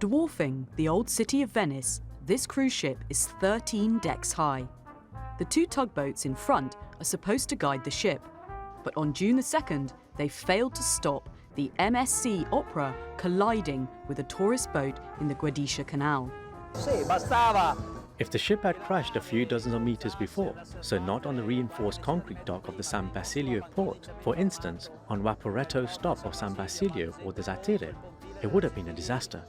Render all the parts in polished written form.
Dwarfing the old city of Venice, this cruise ship is 13 decks high. The two tugboats in front are supposed to guide the ship, but on June the 2nd, they failed to stop the MSC Opera colliding with a tourist boat in the Guadicia Canal. If the ship had crashed a few dozens of meters before, so not on the reinforced concrete dock of the San Basilio port, for instance, on Vaporetto stop of San Basilio or the Zattere, it would have been a disaster.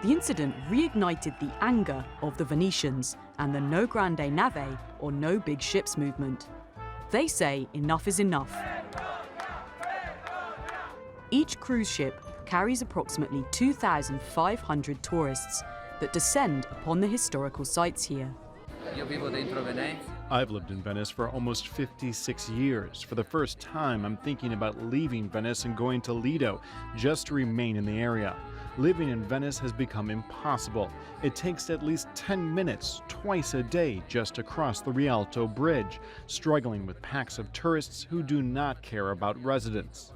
The incident reignited the anger of the Venetians and the no grande nave, or no big ships movement. They say enough is enough. Each cruise ship carries approximately 2,500 tourists that descend upon the historical sites here. I've lived in Venice for almost 56 years. For the first time, I'm thinking about leaving Venice and going to Lido, just to remain in the area. Living in Venice has become impossible. It takes at least 10 minutes twice a day just to cross the Rialto Bridge, struggling with packs of tourists who do not care about residents.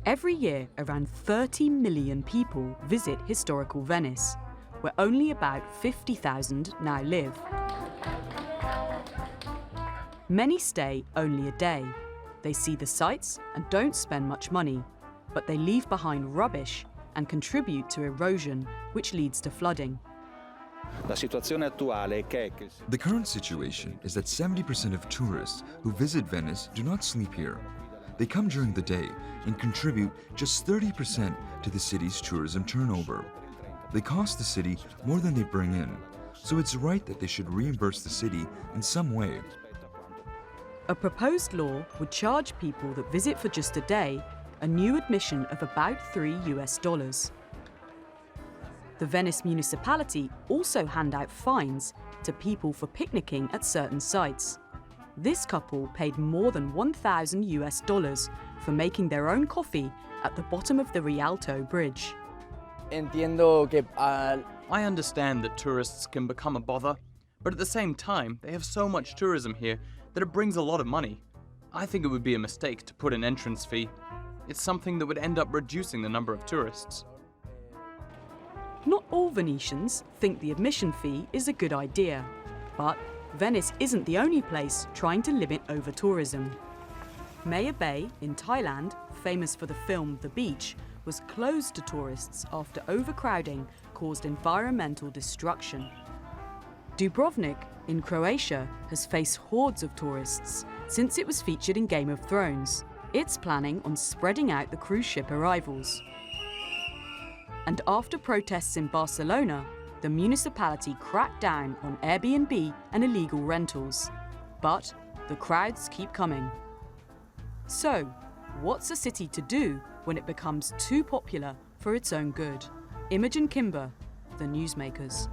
Every year, around 30 million people visit historical Venice, where only about 50,000 now live. Many stay only a day. They see the sights and don't spend much money, but they leave behind rubbish and contribute to erosion, which leads to flooding. The current situation is that 70% of tourists who visit Venice do not sleep here. They come during the day and contribute just 30% to the city's tourism turnover. They cost the city more than they bring in, so it's right that they should reimburse the city in some way. A proposed law would charge people that visit for just a day a new admission of about $3. The Venice municipality also hand out fines to people for picnicking at certain sites. This couple paid more than $1,000 for making their own coffee at the bottom of the Rialto Bridge. I understand that tourists can become a bother, but at the same time, they have so much tourism here that it brings a lot of money. I think it would be a mistake to put an entrance fee. It's something that would end up reducing the number of tourists. Not all Venetians think the admission fee is a good idea, but Venice isn't the only place trying to limit over-tourism. Maya Bay in Thailand, famous for the film The Beach, was closed to tourists after overcrowding caused environmental destruction. Dubrovnik in Croatia has faced hordes of tourists since it was featured in Game of Thrones. It's planning on spreading out the cruise ship arrivals. And after protests in Barcelona, the municipality cracked down on Airbnb and illegal rentals. But the crowds keep coming. So, what's a city to do when it becomes too popular for its own good? Imogen Kimber, The Newsmakers.